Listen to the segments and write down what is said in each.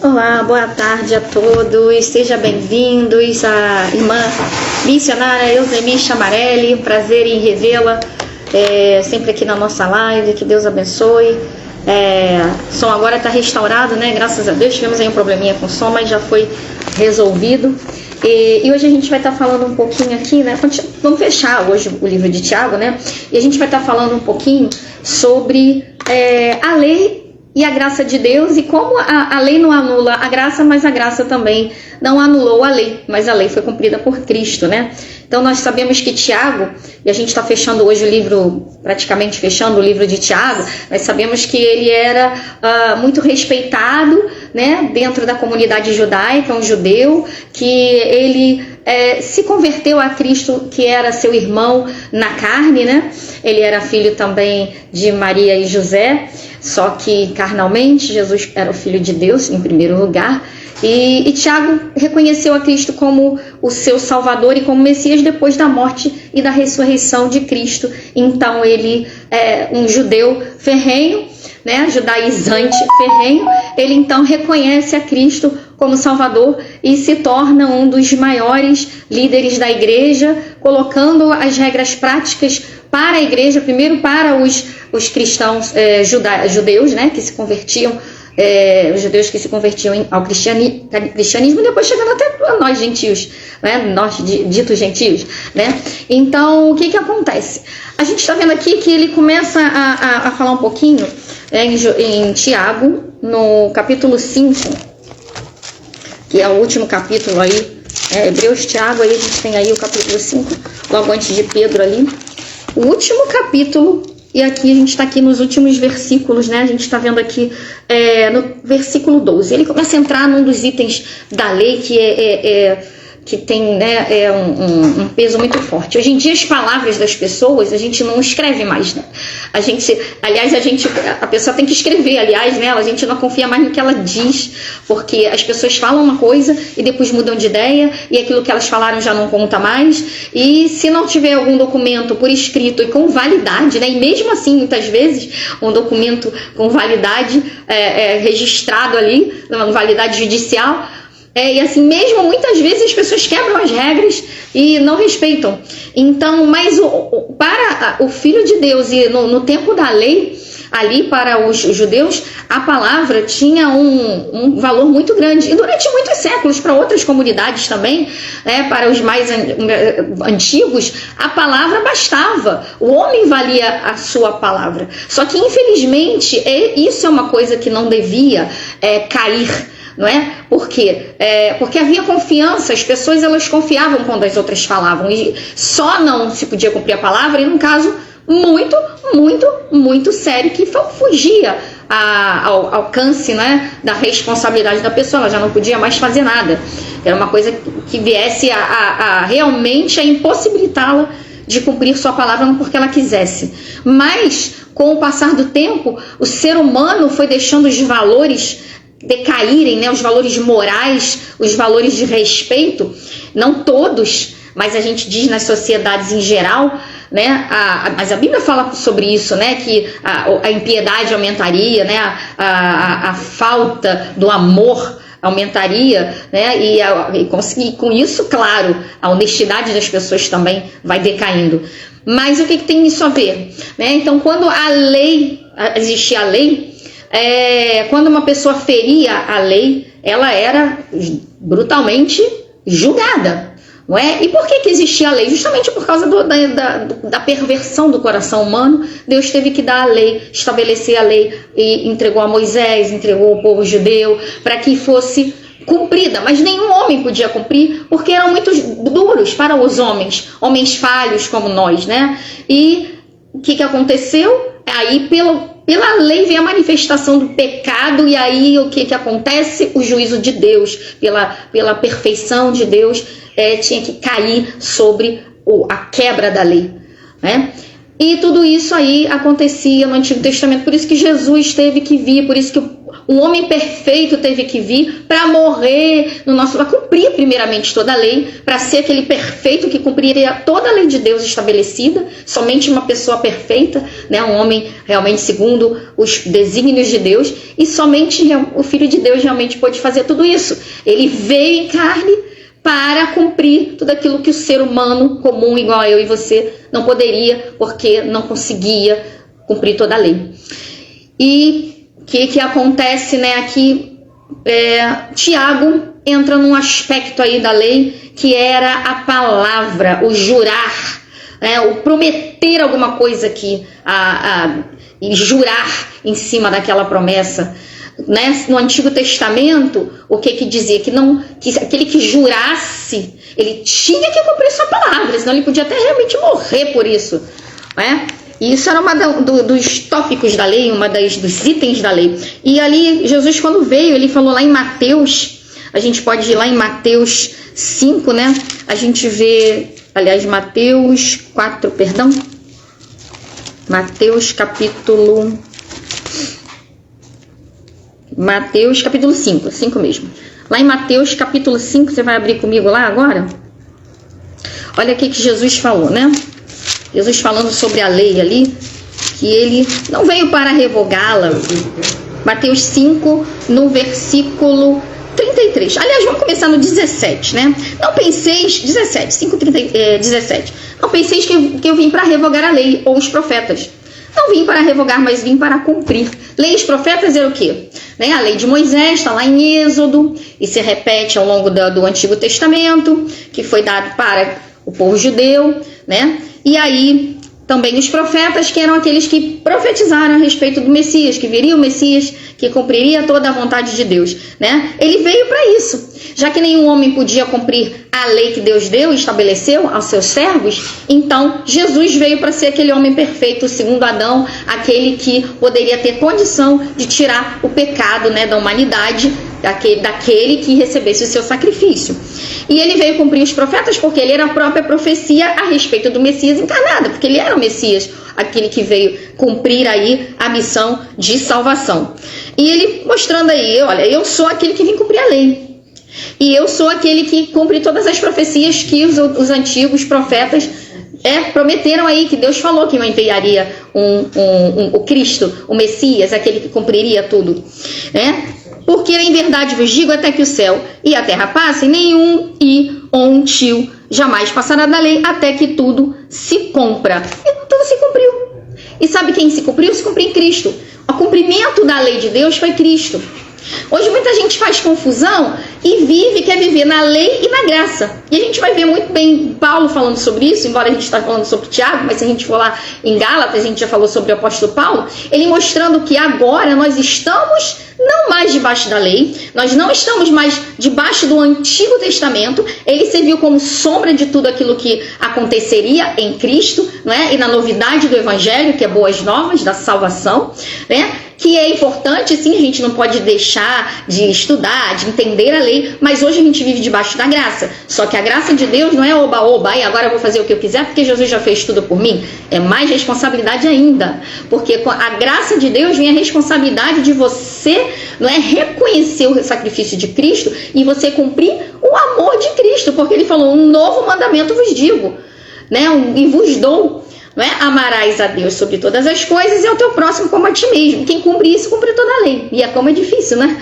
Olá, boa tarde a todos, sejam bem-vindos à irmã missionária Eusemi Chamarelli, prazer em revê-la sempre aqui na nossa live, que Deus abençoe. O som agora está restaurado, né? Graças a Deus, tivemos aí um probleminha com o som, mas já foi resolvido. E hoje a gente vai estar falando um pouquinho aqui, né? Vamos fechar hoje o livro de Tiago, né? E a gente vai estar falando um pouquinho sobre a lei e a graça de Deus, e como a lei não anula a graça, mas a graça também não anulou a lei, mas a lei foi cumprida por Cristo, né? Então nós sabemos que Tiago, e a gente está fechando hoje o livro, praticamente fechando o livro de Tiago, nós sabemos que ele era muito respeitado, né, dentro da comunidade judaica, um judeu, que ele se converteu a Cristo, que era seu irmão na carne, né? Ele era filho também de Maria e José, só que carnalmente Jesus era o Filho de Deus em primeiro lugar. E Tiago reconheceu a Cristo como o seu Salvador e como Messias depois da morte e da ressurreição de Cristo. Então ele é um judeu ferrenho, né, judaizante ferrenho. Ele então reconhece a Cristo como Salvador e se torna um dos maiores líderes da igreja, colocando as regras práticas para a igreja, primeiro para os cristãos judeus, né, que se convertiam, os judeus que se convertiam ao cristianismo, e depois chegando até a nós gentios, né, nós ditos gentios, né? Então, o que acontece? A gente está vendo aqui que ele começa a falar um pouquinho em Tiago, no capítulo 5, que é o último capítulo aí, Hebreus, Tiago, aí a gente tem aí o capítulo 5, logo antes de Pedro ali, o último capítulo. E aqui a gente está aqui nos últimos versículos, né? A gente está vendo aqui no versículo 12. Ele começa a entrar num dos itens da lei que tem, né, um peso muito forte. Hoje em dia as palavras das pessoas a gente não escreve mais, né? A pessoa tem que escrever, aliás, né? A gente não confia mais no que ela diz, porque as pessoas falam uma coisa e depois mudam de ideia, e aquilo que elas falaram já não conta mais. E se não tiver algum documento por escrito e com validade, né? E mesmo assim, muitas vezes, um documento com validade registrado ali, uma validade judicial, e assim mesmo, muitas vezes as pessoas quebram as regras e não respeitam. Então, mas para o Filho de Deus e no tempo da lei, ali para os judeus, a palavra tinha um valor muito grande. E durante muitos séculos, para outras comunidades também, para os mais antigos, a palavra bastava. O homem valia a sua palavra. Só que, infelizmente, isso é uma coisa que não devia cair. Não é? Por quê? Porque havia confiança, as pessoas elas confiavam quando as outras falavam, e só não se podia cumprir a palavra em um caso muito, muito, muito sério, que fugia ao alcance, né, da responsabilidade da pessoa. Ela já não podia mais fazer nada. Era uma coisa que viesse a realmente a impossibilitá-la de cumprir sua palavra, não porque ela quisesse. Mas, com o passar do tempo, o ser humano foi deixando os valores decaírem, né, os valores morais, os valores de respeito, não todos, mas a gente diz nas sociedades em geral, né, mas a Bíblia fala sobre isso, né, que a impiedade aumentaria, né, a falta do amor aumentaria, né, e com isso, claro, a honestidade das pessoas também vai decaindo. Mas o que tem isso a ver? Né? Então, quando existia a lei, quando uma pessoa feria a lei, ela era brutalmente julgada, não é? E por que existia a lei? Justamente por causa da perversão do coração humano. Deus teve que dar a lei, estabelecer a lei, e entregou a Moisés, entregou ao povo judeu para que fosse cumprida, mas nenhum homem podia cumprir, porque eram muito duros para os homens falhos como nós, né? E o que aconteceu? Aí pela lei vem a manifestação do pecado, e aí o que acontece? O juízo de Deus, pela perfeição de Deus, tinha que cair sobre a quebra da lei, né? E tudo isso aí acontecia no Antigo Testamento, por isso que Jesus teve que vir, por isso que Um homem perfeito teve que vir para morrer no nosso, para cumprir primeiramente toda a lei, para ser aquele perfeito que cumpriria toda a lei de Deus estabelecida. Somente uma pessoa perfeita, né? Um homem realmente segundo os desígnios de Deus, e somente o Filho de Deus realmente pôde fazer tudo isso. Ele veio em carne para cumprir tudo aquilo que o ser humano comum, igual a eu e você, não poderia, porque não conseguia cumprir toda a lei. E o que acontece, né? Aqui Tiago entra num aspecto aí da lei que era a palavra, o jurar, o prometer alguma coisa aqui, e jurar em cima daquela promessa. Né? No Antigo Testamento, o que dizia? Que aquele que jurasse, ele tinha que cumprir sua palavra, senão ele podia até realmente morrer por isso, né? E isso era uma dos tópicos da lei, dos itens da lei. E ali, Jesus, quando veio, ele falou lá em Mateus, a gente pode ir lá em Mateus 5, né? A gente vê, aliás, Mateus 4, perdão. Mateus capítulo 5 mesmo. Lá em Mateus capítulo 5, você vai abrir comigo lá agora? Olha o que Jesus falou, né? Jesus falando sobre a lei ali, que ele não veio para revogá-la. Mateus 5, no versículo 33. Aliás, vamos começar no 17, né? Não penseis, 17, 17. Não penseis que eu vim para revogar a lei ou os profetas. Não vim para revogar, mas vim para cumprir. Lei e os profetas era o quê? Né? A lei de Moisés está lá em Êxodo e se repete ao longo do Antigo Testamento, que foi dado para o povo judeu, né? E aí também os profetas, que eram aqueles que profetizaram a respeito do Messias, que viria o Messias, que cumpriria toda a vontade de Deus, né? Ele veio para isso. Já que nenhum homem podia cumprir a lei que Deus deu e estabeleceu aos seus servos, então Jesus veio para ser aquele homem perfeito, segundo Adão, aquele que poderia ter condição de tirar o pecado, né, da humanidade, daquele que recebesse o seu sacrifício. E ele veio cumprir os profetas porque ele era a própria profecia a respeito do Messias encarnado, porque ele era o Messias, aquele que veio cumprir aí a missão de salvação. E ele mostrando aí, olha, eu sou aquele que vim cumprir a lei. E eu sou aquele que cumpre todas as profecias que os antigos profetas prometeram aí, que Deus falou que enviaria o Cristo, o Messias, aquele que cumpriria tudo, né? Porque em verdade vos digo, até que o céu e a terra passem, nenhum i ou um tio jamais passará da lei, até que tudo se cumpra. E tudo se cumpriu. E sabe quem se cumpriu? Se cumpriu em Cristo. O cumprimento da lei de Deus foi Cristo. Hoje muita gente faz confusão e quer viver na lei e na graça. E a gente vai ver muito bem Paulo falando sobre isso, embora a gente está falando sobre Tiago, mas se a gente for lá em Gálatas, a gente já falou sobre o apóstolo Paulo, ele mostrando que agora nós estamos não mais debaixo da lei, nós não estamos mais debaixo do Antigo Testamento, ele serviu como sombra de tudo aquilo que aconteceria em Cristo, né? E na novidade do Evangelho, que é boas novas da salvação, né? Que é importante, sim, a gente não pode deixar de estudar, de entender a lei, mas hoje a gente vive debaixo da graça. Só que a graça de Deus não é oba-oba, e agora eu vou fazer o que eu quiser porque Jesus já fez tudo por mim. É mais responsabilidade ainda, porque com a graça de Deus vem a responsabilidade de você, não é, reconhecer o sacrifício de Cristo e você cumprir o amor de Cristo, porque ele falou, um novo mandamento vos digo, né, e vos dou. Não é? Amarás a Deus sobre todas as coisas e ao teu próximo como a ti mesmo. Quem cumpre isso, cumpre toda a lei. E como é difícil, né?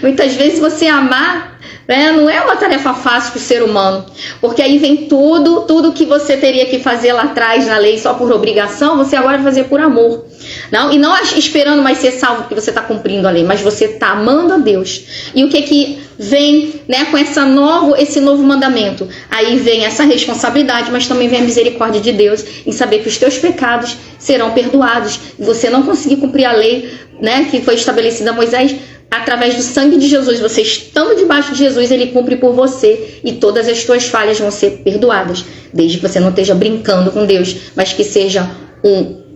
Muitas vezes você amar, né, não é uma tarefa fácil para o ser humano. Porque aí vem tudo que você teria que fazer lá atrás na lei só por obrigação, você agora vai fazer por amor. Não? E não esperando mais ser salvo porque você está cumprindo a lei, mas você está amando a Deus. E o que vem, né, com esse novo mandamento? Aí vem essa responsabilidade, mas também vem a misericórdia de Deus em saber que os teus pecados serão perdoados. E você não conseguir cumprir a lei, né, que foi estabelecida a Moisés, através do sangue de Jesus, você estando debaixo de Jesus, ele cumpre por você e todas as tuas falhas vão ser perdoadas, desde que você não esteja brincando com Deus, mas que seja o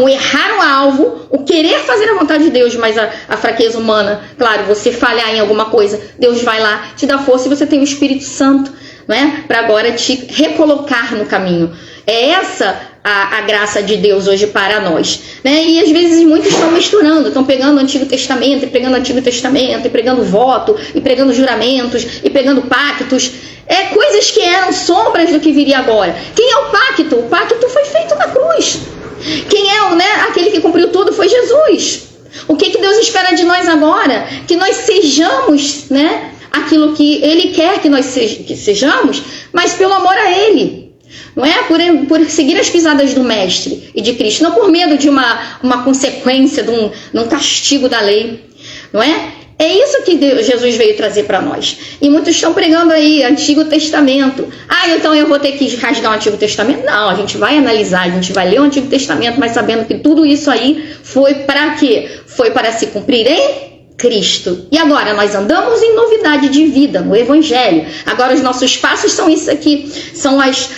errar o alvo, o querer fazer a vontade de Deus, mas a fraqueza humana, claro, você falhar em alguma coisa, Deus vai lá, te dá força e você tem o Espírito Santo, né, para agora te recolocar no caminho. É essa a graça de Deus hoje para nós, né? E às vezes muitos estão misturando, estão pegando o Antigo Testamento, e pregando o Antigo Testamento, e pregando voto, e pregando juramentos, e pregando pactos, coisas que eram sombras do que viria agora. Quem é o pacto? O pacto foi feito na cruz. Quem é, né, aquele que cumpriu tudo foi Jesus. O que Deus espera de nós agora? Que nós sejamos, né, aquilo que Ele quer que nós sejamos, mas pelo amor a Ele. Não é por seguir as pisadas do Mestre e de Cristo, não por medo de uma consequência, de um castigo da lei. Não é? É isso que Jesus veio trazer para nós. E muitos estão pregando aí Antigo Testamento. Então eu vou ter que rasgar o Antigo Testamento? Não, a gente vai analisar, a gente vai ler o Antigo Testamento, mas sabendo que tudo isso aí foi para quê? Foi para se cumprir em Cristo. E agora nós andamos em novidade de vida, no Evangelho. Agora os nossos passos são isso aqui, são as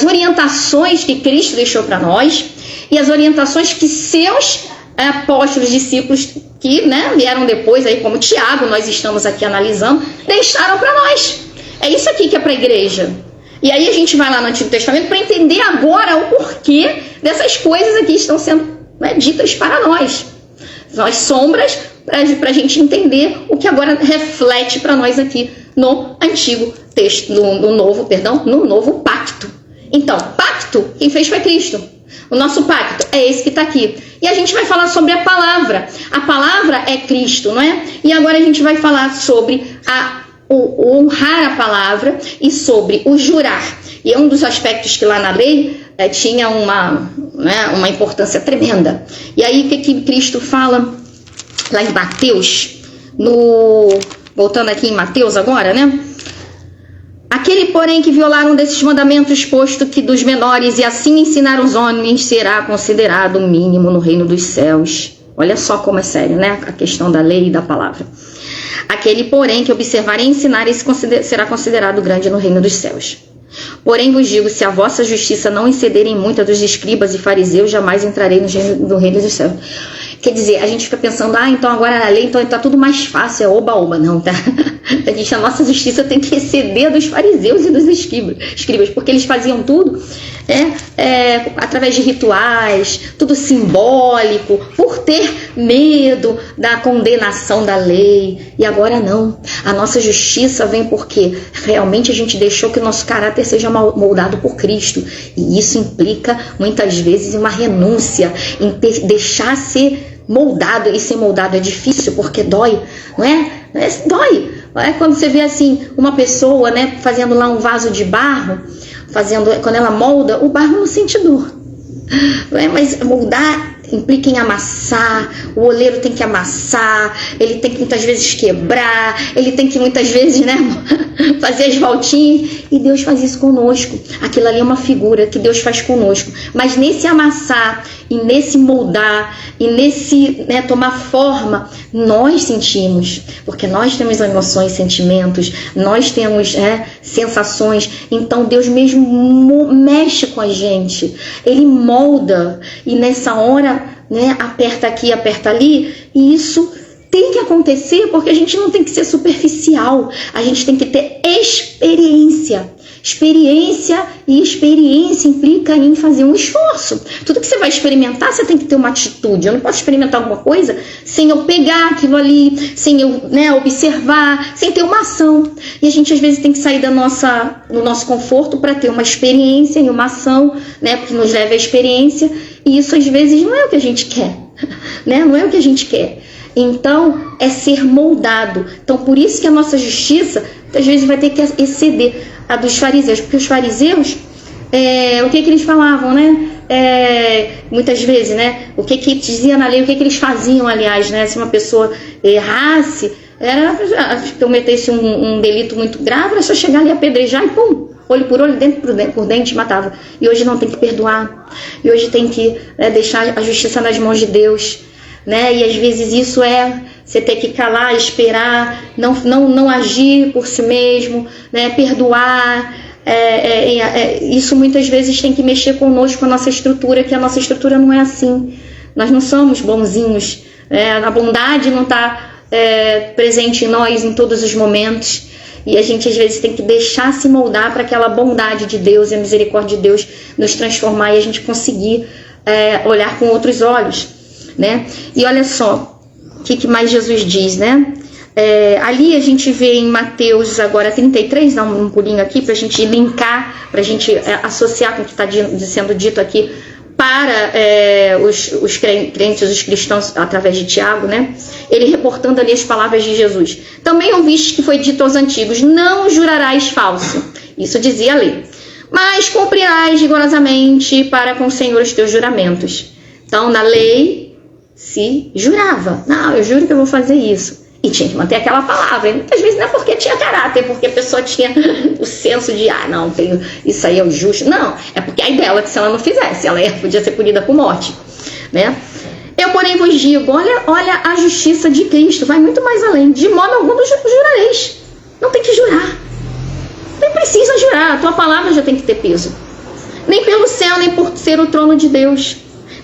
orientações que Cristo deixou para nós e as orientações que seus apóstolos, discípulos que, né, vieram depois, aí como Tiago, nós estamos aqui analisando, deixaram para nós. É isso aqui que é para a igreja. E aí a gente vai lá no Antigo Testamento para entender agora o porquê dessas coisas aqui estão sendo, né, ditas para nós. São as sombras para a gente entender o que agora reflete para nós aqui no Antigo Texto, no Novo Pacto. Então, pacto, quem fez foi Cristo. O nosso pacto é esse que está aqui. E a gente vai falar sobre a palavra. A palavra é Cristo, não é? E agora a gente vai falar sobre o honrar a palavra e sobre o jurar. E é um dos aspectos que lá na lei tinha uma importância tremenda. E aí o que Cristo fala lá em Mateus, voltando aqui em Mateus agora, né? Aquele, porém, que violar um desses mandamentos, posto que dos menores, e assim ensinar os homens, será considerado o mínimo no reino dos céus. Olha só como é sério, né? A questão da lei e da palavra. Aquele, porém, que observar e ensinar, esse será considerado grande no reino dos céus. Porém vos digo, se a vossa justiça não excederem muito a dos escribas e fariseus, jamais entrarei no reino dos céus. Quer dizer, a gente fica pensando, então agora na lei, então tá tudo mais fácil, é oba-oba. Não, tá? A nossa justiça tem que exceder a dos fariseus e dos escribas, porque eles faziam tudo através de rituais, tudo simbólico, por ter medo da condenação da lei. E agora não. A nossa justiça vem porque realmente a gente deixou que o nosso caráter seja moldado por Cristo. E isso implica, muitas vezes, uma renúncia, em deixar ser moldado. E ser moldado é difícil, porque dói, não é? Dói. Quando você vê assim uma pessoa, né, fazendo lá um vaso de barro, quando ela molda, o barro não sente dor, não é? Mas moldar implica em amassar, o oleiro tem que amassar, ele tem que muitas vezes quebrar, ele tem que muitas vezes, né, fazer as voltinhas, e Deus faz isso conosco. Aquilo ali é uma figura que Deus faz conosco, mas nesse amassar e nesse moldar e nesse, né, tomar forma, nós sentimos, porque nós temos emoções, sentimentos, nós temos sensações. Então Deus mesmo mexe com a gente, Ele molda, e nessa hora, né, aperta aqui, aperta ali, e isso tem que acontecer, porque a gente não tem que ser superficial, a gente tem que ter experiência. Experiência implica em fazer um esforço. Tudo que você vai experimentar, você tem que ter uma atitude. Eu não posso experimentar alguma coisa sem eu pegar aquilo ali, sem eu, né, observar, sem ter uma ação. E a gente às vezes tem que sair do nosso conforto para ter uma experiência e uma ação, né, porque nos leva à experiência. E isso às vezes não é o que a gente quer, né? Não é o que a gente quer. Então, é ser moldado. Então, por isso que a nossa justiça, às vezes, vai ter que exceder a dos fariseus. Porque os fariseus, o que eles falavam, né? Muitas vezes, né? O que dizia na lei, o que eles faziam, aliás, né? Se uma pessoa errasse, se cometesse um delito muito grave, era só chegar ali, apedrejar e pum! Olho por olho, dente por dente, matava. E hoje não tem que perdoar. E hoje tem que deixar a justiça nas mãos de Deus. Né? E às vezes isso você ter que calar, esperar, não agir por si mesmo, né? Perdoar. Isso muitas vezes tem que mexer conosco, com a nossa estrutura, que a nossa estrutura não é assim. Nós não somos bonzinhos. A bondade não está presente em nós em todos os momentos. E a gente às vezes tem que deixar se moldar para aquela bondade de Deus e a misericórdia de Deus nos transformar e a gente conseguir olhar com outros olhos, né? E olha só, o que mais Jesus diz, né? Ali a gente vê em Mateus agora 33, dá um pulinho aqui para a gente linkar, para a gente associar com o que está sendo dito aqui para os crentes, os cristãos, através de Tiago, né? Ele reportando ali as palavras de Jesus. Também ouviste que foi dito aos antigos, não jurarás falso. Isso dizia a lei. Mas cumprirás rigorosamente para com o Senhor os teus juramentos. Então, na lei se jurava. Não, eu juro que eu vou fazer isso. E tinha que manter aquela palavra. E muitas vezes não é porque tinha caráter, porque a pessoa tinha o senso de, não, isso aí é o justo. Não, é porque a ideia era que se ela não fizesse, ela podia ser punida com morte, né? Eu, porém, vos digo, olha a justiça de Cristo, vai muito mais além. De modo algum jurareis. Não tem que jurar. Nem precisa jurar, a tua palavra já tem que ter peso. Nem pelo céu, nem por ser o trono de Deus.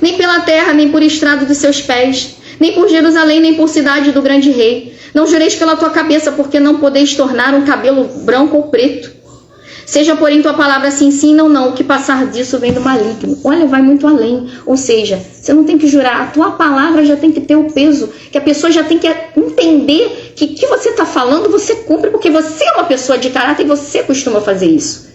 Nem pela terra, nem por estrado dos seus pés. Nem por Jerusalém, nem por cidade do grande rei. Não jureis pela tua cabeça, porque não podeis tornar um cabelo branco ou preto. Seja, porém, tua palavra sim, sim, não, não. O que passar disso vem do maligno. Olha, vai muito além. Ou seja, você não tem que jurar. A tua palavra já tem que ter o peso. Que a pessoa já tem que entender que o que você está falando, você cumpre, porque você é uma pessoa de caráter e você costuma fazer isso.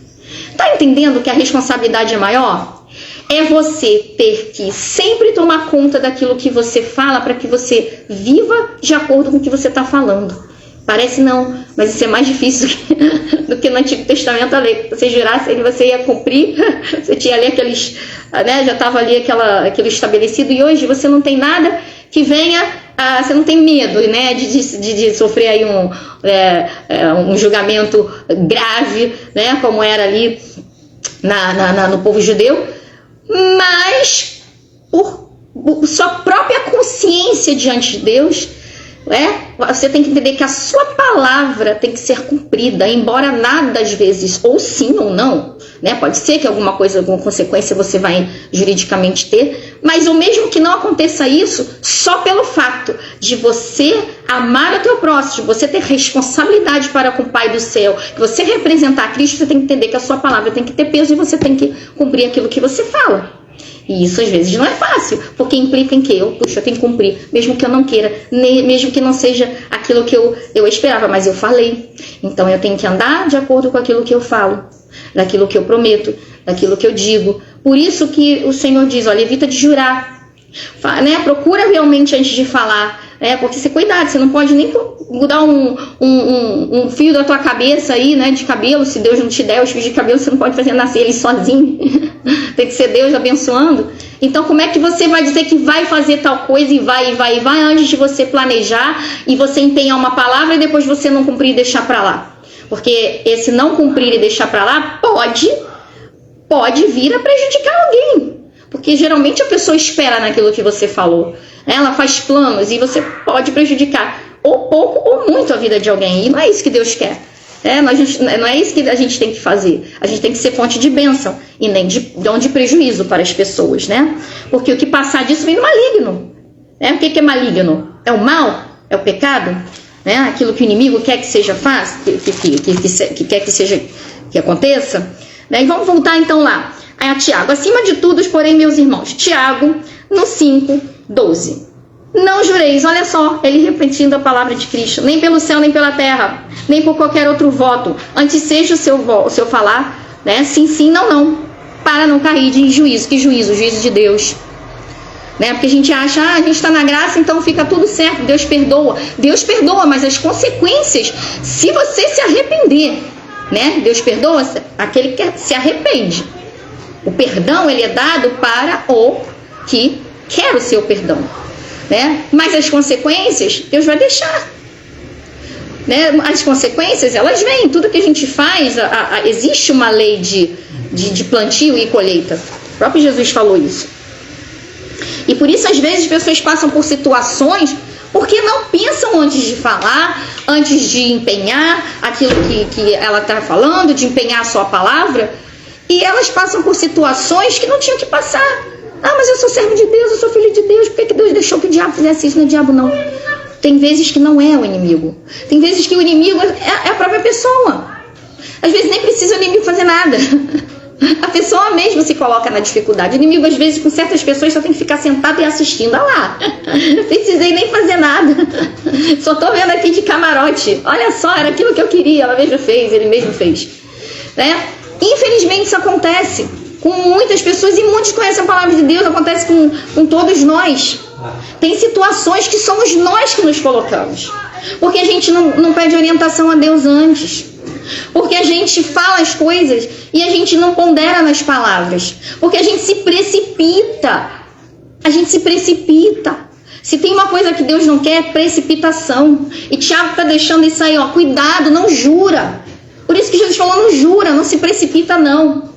Está entendendo que a responsabilidade é maior? É você ter que sempre tomar conta daquilo que você fala para que você viva de acordo com o que você está falando. Parece não, mas isso é mais difícil do que no Antigo Testamento a lei. Você jurasse ele, você ia cumprir, você tinha ali aqueles, né, já estava ali aquilo estabelecido, e hoje você não tem nada que venha, você não tem medo, né, de sofrer aí um julgamento grave, né, como era ali no povo judeu. Mas por sua própria consciência diante de Deus, você tem que entender que a sua palavra tem que ser cumprida, embora nada às vezes, ou sim ou não, né? Pode ser que alguma coisa, alguma consequência você vai juridicamente ter, mas o mesmo que não aconteça isso, só pelo fato de você amar o teu próximo, de você ter responsabilidade para com o Pai do céu, que você representar Cristo, você tem que entender que a sua palavra tem que ter peso e você tem que cumprir aquilo que você fala. E isso às vezes não é fácil, porque implica em que eu tenho que cumprir, mesmo que eu não queira, mesmo que não seja aquilo que eu esperava, mas eu falei. Então eu tenho que andar de acordo com aquilo que eu falo, daquilo que eu prometo, daquilo que eu digo. Por isso que o Senhor diz, olha, evita de jurar, né? Procura realmente antes de falar, porque você cuidado, você não pode nem mudar um fio da tua cabeça aí, né, de cabelo. Se Deus não te der os fios de cabelo, você não pode fazer nascer ele sozinho. Tem que ser Deus abençoando. Então como é que você vai dizer que vai fazer tal coisa e vai antes de você planejar e você empenhar uma palavra e depois você não cumprir e deixar para lá? Porque esse não cumprir e deixar para lá pode vir a prejudicar alguém. Porque geralmente a pessoa espera naquilo que você falou. Ela faz planos e você pode prejudicar ou pouco ou muito a vida de alguém. E não é isso que Deus quer. Não é isso que a gente tem que fazer. A gente tem que ser fonte de bênção e nem de prejuízo para as pessoas, né? Porque o que passar disso vem do maligno. O que é maligno? É o mal? É o pecado? Né? Aquilo que o inimigo quer que seja fácil, que quer que aconteça. Né? E vamos voltar então lá a Tiago. Acima de tudo, porém, meus irmãos, Tiago, no 5:12. Não jureis, olha só, ele repetindo a palavra de Cristo, nem pelo céu, nem pela terra, nem por qualquer outro voto, antes seja o seu falar, né? Sim, sim, não, não, para não cair em juízo. Que juízo? O juízo de Deus. Né? Porque a gente acha, a gente está na graça, então fica tudo certo, Deus perdoa. Deus perdoa, mas as consequências, se você se arrepender, né? Deus perdoa aquele que se arrepende. O perdão, ele é dado para o que quer o seu perdão. Né? Mas as consequências, Deus vai deixar. Né? As consequências, elas vêm. Tudo que a gente faz, existe uma lei de plantio e colheita. O próprio Jesus falou isso. E por isso, às vezes, as pessoas passam por situações porque não pensam antes de falar, antes de empenhar aquilo que ela está falando, de empenhar a sua palavra. E elas passam por situações que não tinham que passar. Mas eu sou servo de Deus, eu sou filho de Deus, por que Deus deixou que o diabo fizesse isso? Não é diabo, não. Tem vezes que não é o inimigo. Tem vezes que o inimigo é a própria pessoa. Às vezes nem precisa o inimigo fazer nada. A pessoa mesmo se coloca na dificuldade. O inimigo, às vezes, com certas pessoas, só tem que ficar sentado e assistindo. Olha lá, não precisei nem fazer nada. Só tô vendo aqui de camarote. Olha só, era aquilo que eu queria. Ela mesmo fez, ele mesmo fez. Né? Infelizmente, isso acontece com muitas pessoas e muitos conhecem a palavra de Deus. Acontece com todos nós. Tem situações que somos nós que nos colocamos. Porque a gente não pede orientação a Deus antes. Porque a gente fala as coisas e a gente não pondera nas palavras. Porque a gente se precipita. A gente se precipita. Se tem uma coisa que Deus não quer, é precipitação. E Tiago está deixando isso aí, ó. Cuidado, não jura. Por isso que Jesus falou, não jura, não se precipita não.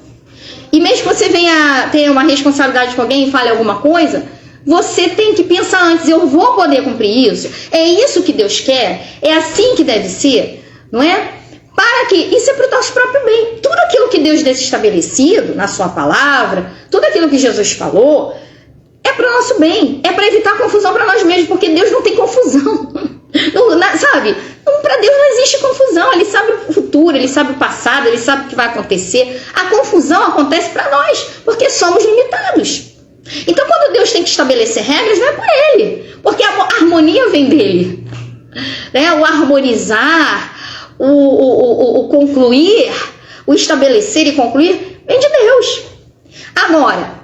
E mesmo que você venha ter uma responsabilidade com alguém e fale alguma coisa, você tem que pensar antes, eu vou poder cumprir isso? É isso que Deus quer? É assim que deve ser? Não é? Para que isso é para o nosso próprio bem. Tudo aquilo que Deus deixa estabelecido na sua palavra, tudo aquilo que Jesus falou, é para o nosso bem. É para evitar confusão para nós mesmos, porque Deus não tem confusão. Sabe? Para Deus não existe confusão. Ele sabe o futuro, Ele sabe o passado, Ele sabe o que vai acontecer. A confusão acontece para nós, porque somos limitados. Então, quando Deus tem que estabelecer regras, não é para Ele, porque a harmonia vem dEle. Né? O harmonizar, o concluir, o estabelecer e concluir, vem de Deus. Agora,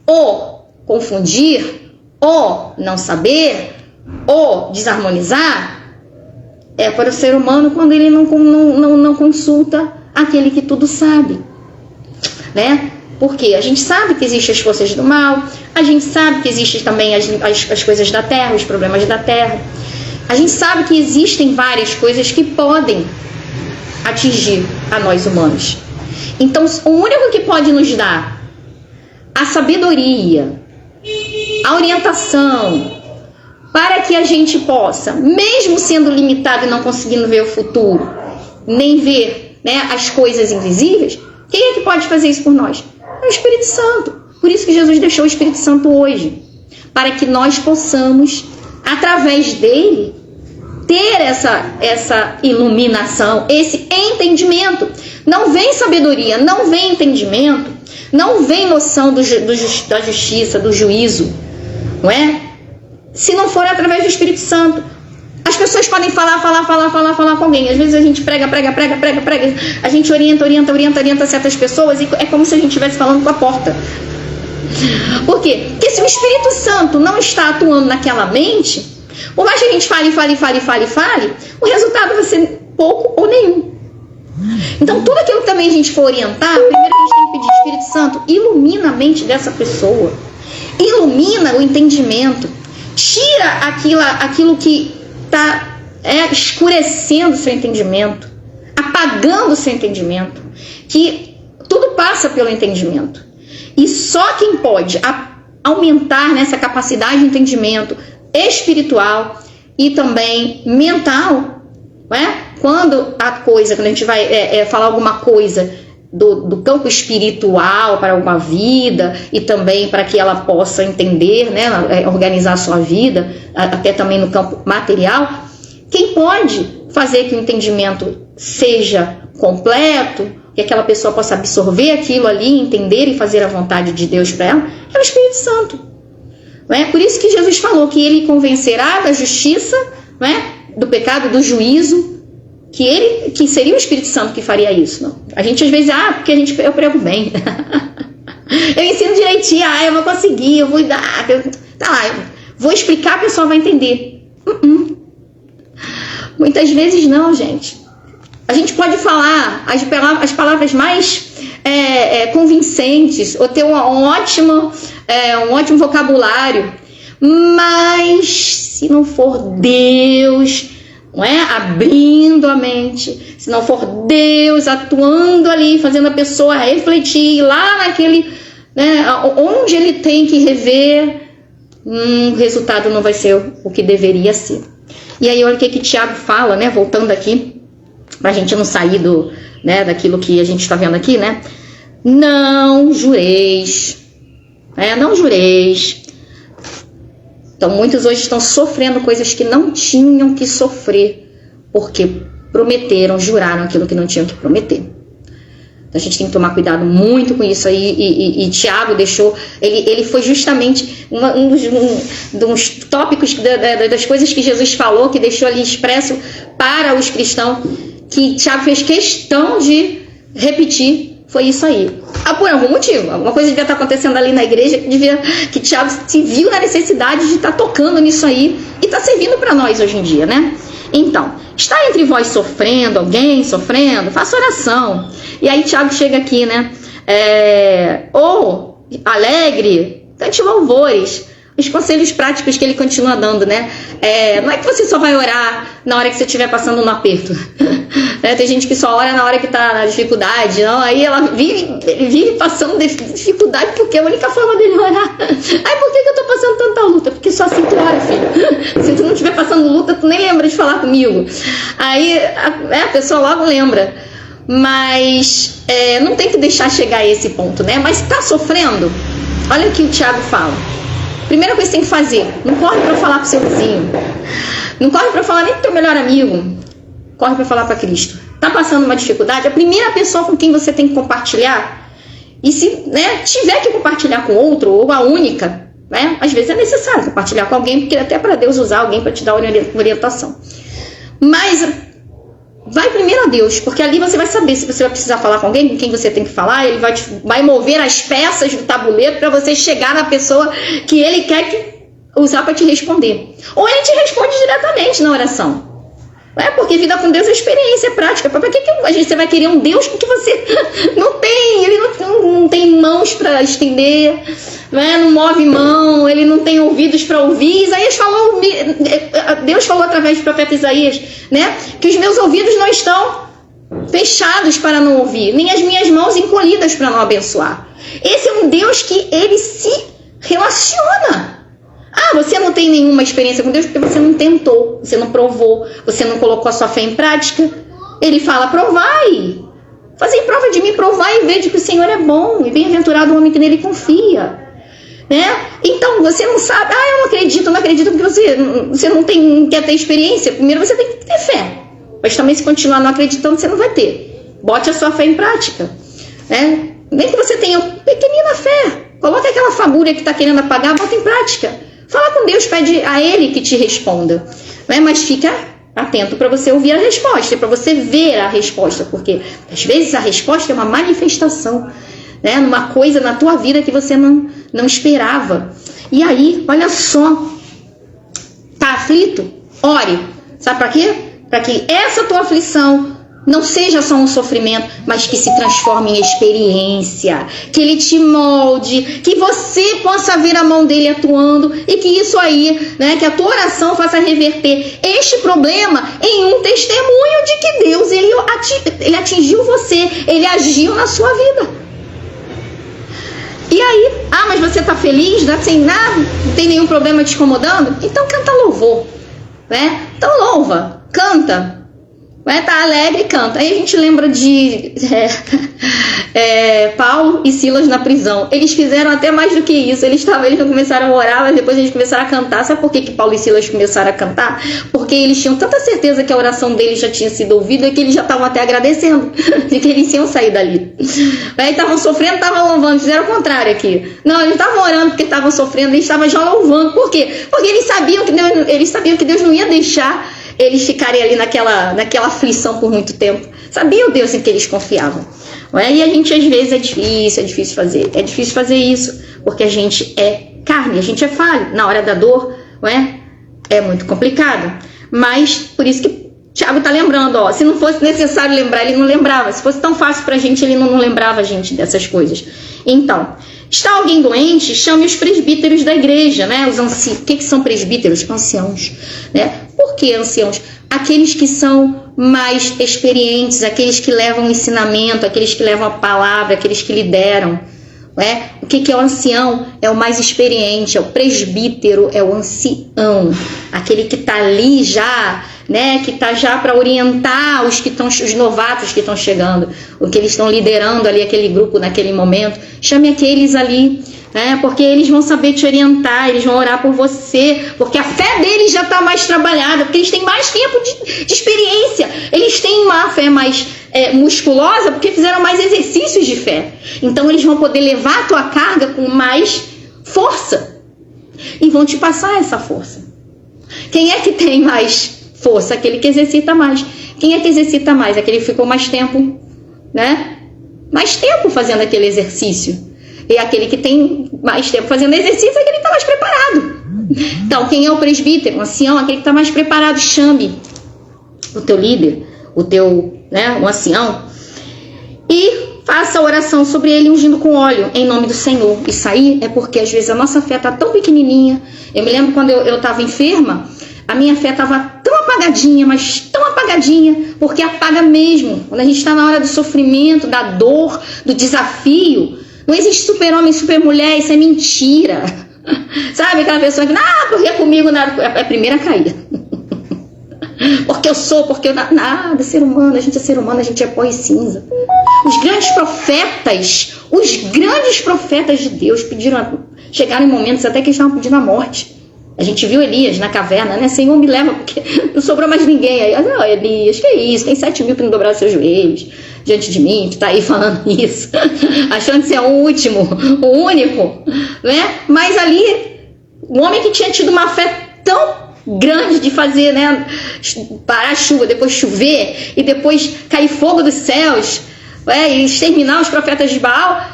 o confundir, o não saber, o desarmonizar, é para o ser humano quando ele não consulta aquele que tudo sabe. Né? Porque a gente sabe que existem as forças do mal, a gente sabe que existem também as coisas da terra, os problemas da terra. A gente sabe que existem várias coisas que podem atingir a nós humanos. Então, o único que pode nos dar a sabedoria, a orientação, para que a gente possa, mesmo sendo limitado e não conseguindo ver o futuro, nem ver, né, as coisas invisíveis, quem é que pode fazer isso por nós? É o Espírito Santo. Por isso que Jesus deixou o Espírito Santo hoje, para que nós possamos, através dele, ter essa iluminação, esse entendimento. Não vem sabedoria, não vem entendimento, não vem noção da justiça, do juízo, não é? Se não for através do Espírito Santo. As pessoas podem falar com alguém. Às vezes a gente prega. A gente orienta certas pessoas e é como se a gente estivesse falando com a porta. Por quê? Porque se o Espírito Santo não está atuando naquela mente, por mais que a gente fale, o resultado vai ser pouco ou nenhum. Então, tudo aquilo que também a gente for orientar, primeiro a gente tem que pedir, Espírito Santo, ilumina a mente dessa pessoa. Ilumina o entendimento. Tira aquilo que está escurecendo o seu entendimento, apagando o seu entendimento, que tudo passa pelo entendimento. E só quem pode aumentar nessa capacidade de entendimento espiritual e também mental, né? Quando a gente vai falar alguma coisa do campo espiritual para uma vida e também para que ela possa entender, né, organizar a sua vida, até também no campo material, quem pode fazer que o entendimento seja completo, que aquela pessoa possa absorver aquilo ali, entender e fazer a vontade de Deus para ela, é o Espírito Santo. Não é? Por isso que Jesus falou que ele convencerá da justiça, não é? Do pecado, do juízo, que seria o Espírito Santo que faria isso. Não? A gente às vezes, porque eu prego bem. Eu ensino direitinho, eu vou conseguir, eu vou dar. Tá lá, eu vou explicar, a pessoa vai entender. Muitas vezes não, gente. A gente pode falar as palavras mais convincentes, ou ter um ótimo vocabulário, mas se não for Deus, não é? Abrindo a mente, se não for Deus atuando ali, fazendo a pessoa refletir lá naquele, né, onde ele tem que rever, o resultado não vai ser o que deveria ser. E aí olha o que Tiago fala, né, voltando aqui, para a gente não sair daquilo que a gente está vendo aqui, né? Não jureis, não jureis Então, muitos hoje estão sofrendo coisas que não tinham que sofrer, porque prometeram, juraram aquilo que não tinham que prometer. Então, a gente tem que tomar cuidado muito com isso aí, e Tiago deixou, ele foi justamente um dos tópicos das coisas que Jesus falou, que deixou ali expresso para os cristãos, que Tiago fez questão de repetir, foi isso aí. Por algum motivo, alguma coisa devia estar acontecendo ali na igreja, que Tiago se viu na necessidade de estar tocando nisso aí, e está servindo para nós hoje em dia, né? Então, está entre vós sofrendo, alguém sofrendo, faça oração. E aí Tiago chega aqui, né? Ou alegre, cante louvores. Os conselhos práticos que ele continua dando, né? Não é que você só vai orar na hora que você estiver passando um aperto. Tem gente que só ora na hora que está na dificuldade. Não, aí ele vive passando dificuldade porque é a única forma dele orar. Ai, por que eu estou passando tanta luta? Porque só assim tu ora, filho. Se tu não estiver passando luta, tu nem lembra de falar comigo. Aí a pessoa logo lembra. Mas não tem que deixar chegar a esse ponto, né? Mas está sofrendo? Olha o que o Tiago fala. Primeira coisa que você tem que fazer, não corre para falar pro seu vizinho, não corre para falar nem pro teu melhor amigo, corre para falar para Cristo. Tá passando uma dificuldade, a primeira pessoa com quem você tem que compartilhar, e se tiver que compartilhar com outro, ou a única, né, às vezes é necessário compartilhar com alguém, porque até para Deus usar alguém para te dar orientação. Mas vai primeiro a Deus, porque ali você vai saber se você vai precisar falar com alguém, com quem você tem que falar, ele vai mover as peças do tabuleiro para você chegar na pessoa que ele quer usar para te responder. Ou ele te responde diretamente na oração. Porque vida com Deus é experiência prática. Para que você vai querer um Deus que você não tem? Ele não tem mãos para estender, não move mão, ele não tem ouvidos para ouvir. Deus falou através do profeta Isaías, né, que os meus ouvidos não estão fechados para não ouvir, nem as minhas mãos encolhidas para não abençoar. Esse é um Deus que ele se relaciona. Você não tem nenhuma experiência com Deus porque você não tentou, você não provou, você não colocou a sua fé em prática. Ele fala, provai, fazei prova de mim, provai e vede que o Senhor é bom, e bem-aventurado o homem que nele confia, né? Então você não sabe, eu não acredito porque você não quer ter experiência. Primeiro você tem que ter fé, mas também se continuar não acreditando você não vai ter. Bote a sua fé em prática, né? Nem que você tenha pequenina fé, coloque aquela fagulha que está querendo apagar, bota em prática. Fala com Deus, pede a Ele que te responda, né? Mas fica atento para você ouvir a resposta, para você ver a resposta, porque às vezes a resposta é uma manifestação, né? Numa coisa na tua vida que você não esperava. E aí, olha só, tá aflito? Ore. Sabe para quê? Para que essa tua aflição não seja só um sofrimento, mas que se transforme em experiência, que ele te molde, que você possa ver a mão dele atuando e que isso aí, né, que a tua oração faça reverter este problema em um testemunho de que Deus, ele atingiu você, ele agiu na sua vida. E aí, mas você tá feliz, não tem nada, não tem nenhum problema te incomodando? Então canta louvor, né? Então louva, canta. Tá alegre e canta. Aí a gente lembra de Paulo e Silas na prisão. Eles fizeram até mais do que isso. Eles não começaram a orar, mas depois eles começaram a cantar. Sabe por que Paulo e Silas começaram a cantar? Porque eles tinham tanta certeza que a oração deles já tinha sido ouvida que eles já estavam até agradecendo de que eles iam sair dali. Estavam sofrendo, estavam louvando. Fizeram o contrário aqui. Não, eles estavam orando porque estavam sofrendo, eles estavam já louvando. Por quê? Porque eles sabiam que Deus não ia deixar eles ficarem ali naquela aflição por muito tempo. Sabia o Deus em que eles confiavam. E a gente, às vezes, é difícil fazer. É difícil fazer isso, porque a gente é carne, a gente é falho. Na hora da dor, é muito complicado. Mas, por isso que Tiago está lembrando, se não fosse necessário lembrar, ele não lembrava. Se fosse tão fácil para a gente, ele não lembrava a gente dessas coisas. Então, está alguém doente? Chame os presbíteros da igreja, né? Os anciãos. O que são presbíteros? Anciãos, né? Por que anciãos? Aqueles que são mais experientes, aqueles que levam o ensinamento, aqueles que levam a palavra, aqueles que lideram. O que é o ancião? É o mais experiente, é o presbítero, é o ancião, aquele que está ali já, né, que está já para orientar os novatos que estão chegando, o que eles estão liderando ali, aquele grupo naquele momento. Chame aqueles ali, Porque eles vão saber te orientar, eles vão orar por você, porque a fé deles já está mais trabalhada, porque eles têm mais tempo de experiência, eles têm uma fé mais musculosa, porque fizeram mais exercícios de fé. Então eles vão poder levar a tua carga com mais força e vão te passar essa força. Quem é que tem mais força? Aquele que exercita mais. Quem é que exercita mais? Aquele que ficou mais tempo, mais tempo fazendo aquele exercício. E aquele que tem mais tempo fazendo exercício é aquele que está mais preparado. Então, quem é o presbítero, o ancião, aquele que está mais preparado, chame o teu líder, o teu, o ancião, e faça a oração sobre ele ungindo com óleo, em nome do Senhor. Isso aí é porque às vezes a nossa fé está tão pequenininha. Eu me lembro quando eu estava enferma, a minha fé estava tão apagadinha, mas tão apagadinha, porque apaga mesmo. Quando a gente está na hora do sofrimento, da dor, do desafio, não existe super-homem, super-mulher, isso é mentira. Sabe aquela pessoa que, porque comigo nada, é a primeira a cair. Porque eu sou, porque eu nada, ser humano, a gente é ser humano, a gente é pó e cinza. Os grandes profetas de Deus chegaram em momentos até que eles estavam pedindo a morte. A gente viu Elias na caverna, Senhor, me leva, porque não sobrou mais ninguém. Aí, Elias, que é isso? Tem 7.000 que não dobraram seus joelhos diante de mim, tu tá aí falando isso, achando ser o último, o único, Mas ali, um homem que tinha tido uma fé tão grande de fazer, parar a chuva, depois chover, e depois cair fogo dos céus, e exterminar os profetas de Baal,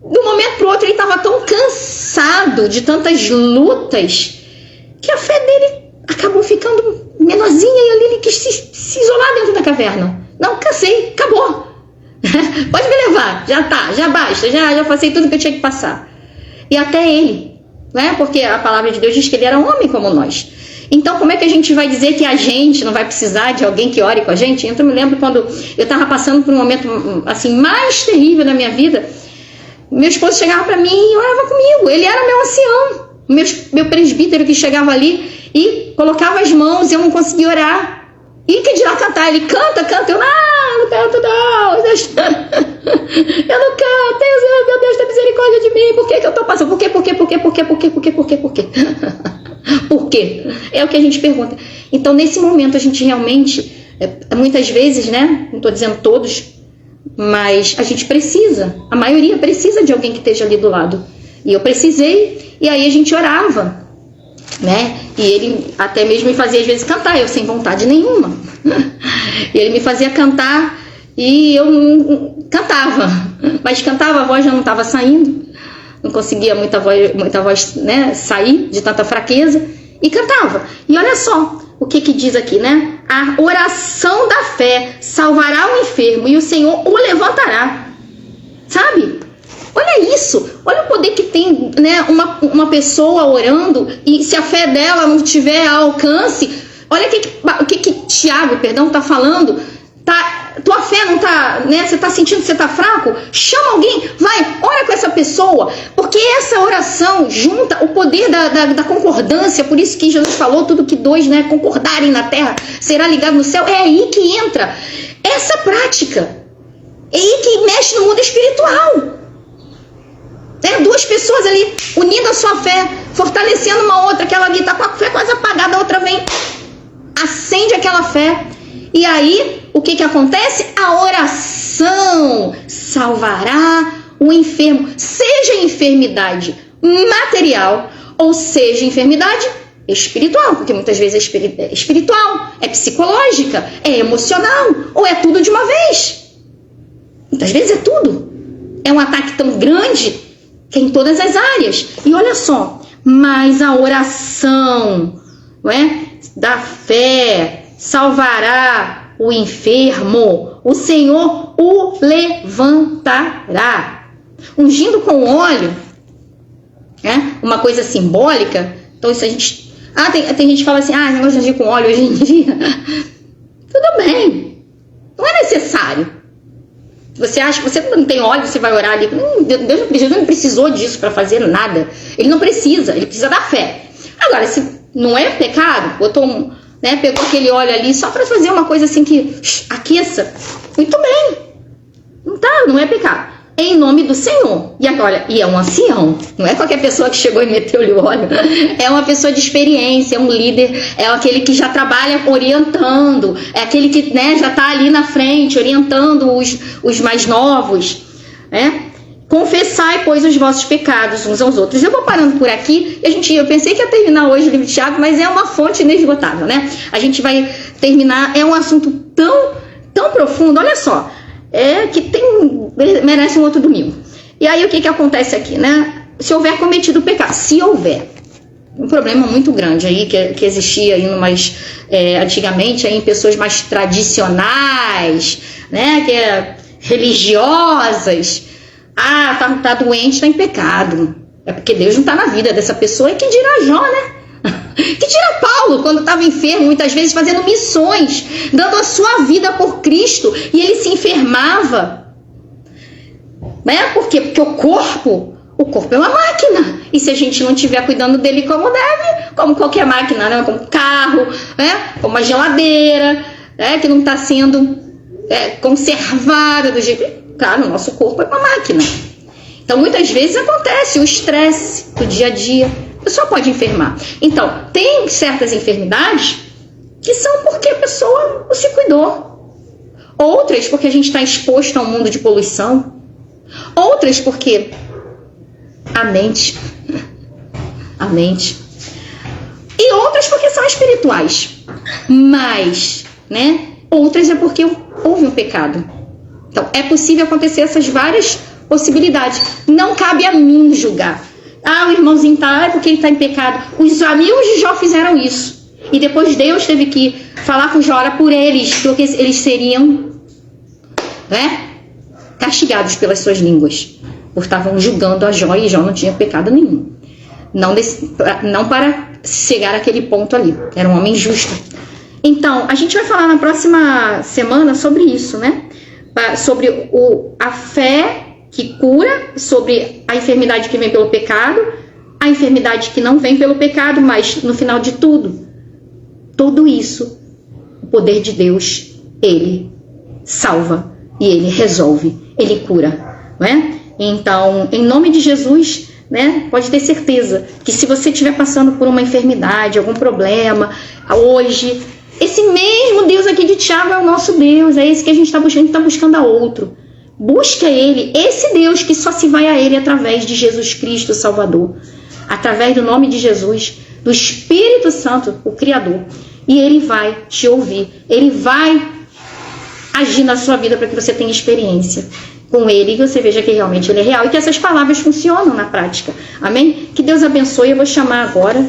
de um momento para o outro ele estava tão cansado de tantas lutas, que a fé dele acabou ficando menorzinha, e ali ele quis se isolar dentro da caverna. Não, cansei, acabou. Pode me levar, já basta, já passei tudo que eu tinha que passar. E até ele, porque a palavra de Deus diz que ele era homem como nós. Então, como é que a gente vai dizer que a gente não vai precisar de alguém que ore com a gente? Então, eu me lembro quando eu estava passando por um momento assim mais terrível na minha vida, meu esposo chegava para mim e orava comigo. Ele era meu ancião, meu presbítero, que chegava ali e colocava as mãos e eu não conseguia orar. E que dirá cantar? Ele canta, eu não canto não. Eu não canto, meu Deus, tem misericórdia de mim. Por que eu estou passando? Por quê? Por quê? É o que a gente pergunta. Então, nesse momento, a gente realmente, muitas vezes, não estou dizendo todos, mas a gente precisa, a maioria precisa de alguém que esteja ali do lado. E eu precisei, e aí a gente orava, E ele até mesmo me fazia às vezes cantar, eu sem vontade nenhuma. E ele me fazia cantar e eu cantava, mas cantava, a voz já não estava saindo, não conseguia muita voz sair de tanta fraqueza, e cantava. E olha só o que diz aqui, a oração da fé salvará o enfermo e o Senhor o levantará. Sabe? Olha isso, olha o poder que tem, uma pessoa orando, e se a fé dela não tiver alcance, olha o que Tiago, está falando. Tua fé não está, você está sentindo que você está fraco? Chama alguém, vai, ora com essa pessoa, porque essa oração junta o poder da concordância. Por isso que Jesus falou, tudo que dois concordarem na terra será ligado no céu. É aí que entra essa prática, é aí que mexe no mundo espiritual. Duas pessoas ali unindo a sua fé, fortalecendo uma outra, aquela ali está com a fé quase apagada, a outra vem, acende aquela fé, e aí o que acontece? A oração salvará o enfermo, seja enfermidade material ou seja enfermidade espiritual, porque muitas vezes é espiritual, é psicológica, é emocional, ou é tudo de uma vez. Muitas vezes é tudo, é um ataque tão grande que é em todas as áreas. E olha só, mas a oração da fé salvará o enfermo, o Senhor o levantará. Ungindo com óleo, uma coisa simbólica. Então isso a gente... tem gente que fala assim, negócio de ungir com óleo hoje em dia. Tudo bem, não é necessário. Você acha que você não tem óleo, você vai orar ali. Jesus não precisou disso para fazer nada. Ele não precisa, ele precisa da fé. Agora, se não é pecado, botou pegou aquele óleo ali só para fazer uma coisa assim que aqueça, muito bem. Não é pecado. em nome do Senhor. E agora, e é um ancião, não é qualquer pessoa que chegou e meteu-lhe o óleo, é uma pessoa de experiência, é um líder, é aquele que já trabalha orientando, é aquele que, né, já está ali na frente, orientando os mais novos, né? Confessai, pois, os vossos pecados uns aos outros. Eu vou parando por aqui. Eu pensei que ia terminar hoje o livro de Tiago, mas é uma fonte inesgotável, né? A gente vai terminar. É um assunto tão profundo. Olha só, que merece um outro domingo. E aí o que acontece aqui, né? Se houver cometido pecado, se houver, um problema muito grande aí que existia aí antigamente aí em pessoas mais tradicionais, né? Religiosas. Tá doente, está em pecado. É porque Deus não está na vida dessa pessoa. E que dirá Jó, né? Que dirá Paulo, quando estava enfermo, muitas vezes fazendo missões, dando a sua vida por Cristo, e ele se enfermava. Né? Por quê? Porque o corpo é uma máquina. E se a gente não estiver cuidando dele como deve, como qualquer máquina, né? Como carro, né? Como a geladeira, né? Que não está sendo conservada do jeito... Claro, o nosso corpo é uma máquina. Então, muitas vezes acontece o estresse do dia a dia. A pessoa pode enfermar. Então, tem certas enfermidades que são porque a pessoa não se cuidou. Outras porque a gente está exposto a um mundo de poluição. Outras porque a mente. E outras porque são espirituais. Mas, né? Outras é porque houve um pecado. Então, é possível acontecer essas várias possibilidades. Não cabe a mim julgar. O irmãozinho é porque ele está em pecado. Os amigos de Jó fizeram isso. E depois Deus teve que falar com Jó, ora por eles, porque eles seriam, né, castigados pelas suas línguas. Porque estavam julgando a Jó e Jó não tinha pecado nenhum. Não para chegar àquele ponto ali. Era um homem justo. Então, a gente vai falar na próxima semana sobre isso, né? Sobre a fé que cura, sobre a enfermidade que vem pelo pecado, a enfermidade que não vem pelo pecado, mas no final de tudo isso, o poder de Deus, ele salva e ele resolve, ele cura, né? Então, em nome de Jesus, né, pode ter certeza que se você estiver passando por uma enfermidade, algum problema, hoje... Esse mesmo Deus aqui de Tiago é o nosso Deus, é esse que a gente está buscando, a gente está buscando a outro. Busca ele, esse Deus que só se vai a ele através de Jesus Cristo, o Salvador. Através do nome de Jesus, do Espírito Santo, o Criador. E ele vai te ouvir, ele vai agir na sua vida para que você tenha experiência com ele e que você veja que realmente ele é real e que essas palavras funcionam na prática. Amém? Que Deus abençoe. Eu vou chamar agora